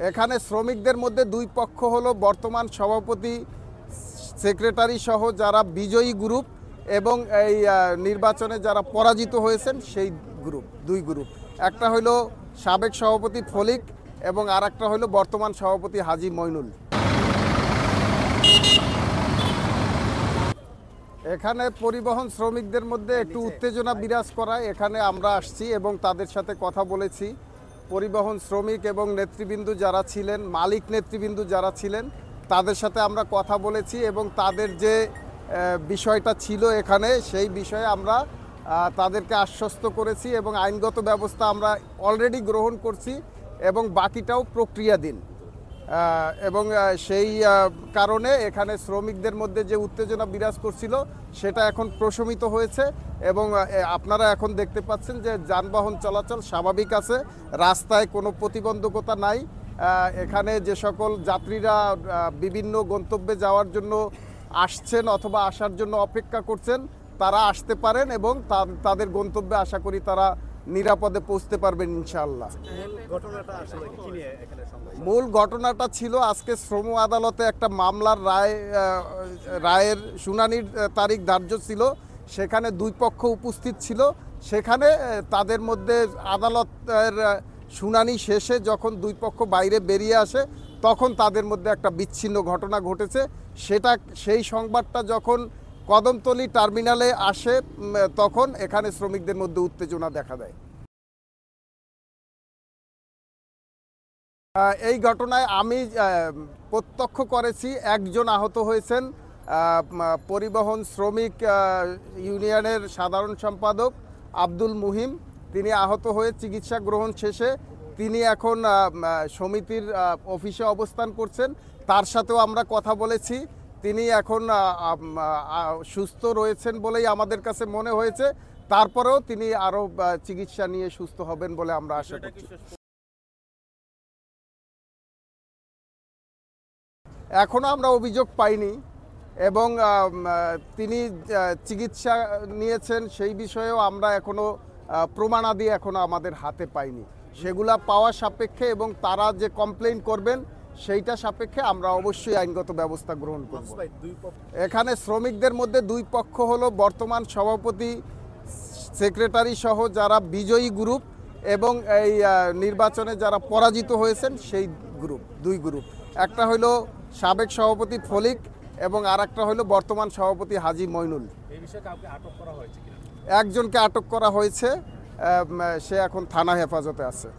এখানে শ্রমিকদের মধ্যে দুই পক্ষ হলো বর্তমান সভাপতি, সেক্রেটারি সহ যারা বিজয়ী গ্রুপ এবং এই নির্বাচনে যারা পরাজিত হয়েছেন সেই গ্রুপ, দুই গ্রুপ। একটা হইল সাবেক সভাপতি ফলিক এবং আর একটা হইল বর্তমান সভাপতি হাজী মইনুল। এখানে পরিবহন শ্রমিকদের মধ্যে একটু উত্তেজনা বিরাজ করায় এখানে আমরা আসছি এবং তাদের সাথে কথা বলেছি। পরিবহন শ্রমিক এবং নেতৃবৃন্দ যারা ছিলেন, মালিক নেতৃবৃন্দ যারা ছিলেন, তাদের সাথে আমরা কথা বলেছি এবং তাদের যে বিষয়টা ছিল এখানে সেই বিষয়ে আমরা তাদেরকে আশ্বস্ত করেছি এবং আইনগত ব্যবস্থা আমরা অলরেডি গ্রহণ করছি এবং বাকিটাও প্রক্রিয়াধীন। এবং সেই কারণে এখানে শ্রমিকদের মধ্যে যে উত্তেজনা বিরাজ করছিল সেটা এখন প্রশমিত হয়েছে এবং আপনারা এখন দেখতে পাচ্ছেন যে যানবাহন চলাচল স্বাভাবিক আছে, রাস্তায় কোনো প্রতিবন্ধকতা নাই। এখানে যে সকল যাত্রীরা বিভিন্ন গন্তব্যে যাওয়ার জন্য আসছেন অথবা আসার জন্য অপেক্ষা করছেন তারা আসতে পারেন এবং তাদের গন্তব্যে আশা করি তারা নিরাপদে পৌঁছতে পারবেন ইনশাআল্লাহ। মূল ঘটনাটা ছিল আজকে শ্রম আদালতে একটা মামলার রায়ের শুনানির তারিখ ধার্য ছিল। সেখানে দুই পক্ষ উপস্থিত ছিল। সেখানে তাদের মধ্যে আদালতের শুনানি শেষে যখন দুই পক্ষ বাইরে বেরিয়ে আসে তখন তাদের মধ্যে একটা বিচ্ছিন্ন ঘটনা ঘটেছে। সেই সংবাদটা যখন কদমতলী টার্মিনালে আসে তখন এখানে শ্রমিকদের মধ্যে উত্তেজনা দেখা দেয়। এই ঘটনায় আমি প্রত্যক্ষ করেছি, একজন আহত হয়েছেন। পরিবহন শ্রমিক ইউনিয়নের সাধারণ সম্পাদক আব্দুল মুহিম, তিনি আহত হয়ে চিকিৎসা গ্রহণ শেষে তিনি এখন সমিতির অফিসে অবস্থান করছেন। তার সাথেও আমরা কথা বলেছি, তিনি এখন সুস্থ রয়েছেন বলেই আমাদের কাছে মনে হয়েছে। তারপরেও তিনি আরও চিকিৎসা নিয়ে সুস্থ হবেন বলে আমরা আশা করছি। এখনও আমরা অভিযোগ পাইনি এবং তিনি চিকিৎসা নিয়েছেন সেই বিষয়েও আমরা এখনও প্রমাণাদি এখনও আমাদের হাতে পাইনি। সেগুলা পাওয়া সাপেক্ষে এবং তারা যে কমপ্লেইন করবেন সেইটা সাপেক্ষে আমরা অবশ্যই আইনগত ব্যবস্থা গ্রহণ করব। এখানে শ্রমিকদের মধ্যে দুই পক্ষ হলো বর্তমান সভাপতি, সেক্রেটারি সহ যারা বিজয়ী গ্রুপ এবং এই নির্বাচনে যারা পরাজিত হয়েছেন সেই গ্রুপ, দুই গ্রুপ। একটা হইল সাবেক সভাপতি ফলিক এবং আর একটা হইল বর্তমান সভাপতি হাজী মইনুল। একজনকে আটক করা হয়েছে, সে এখন থানা হেফাজতে আছে।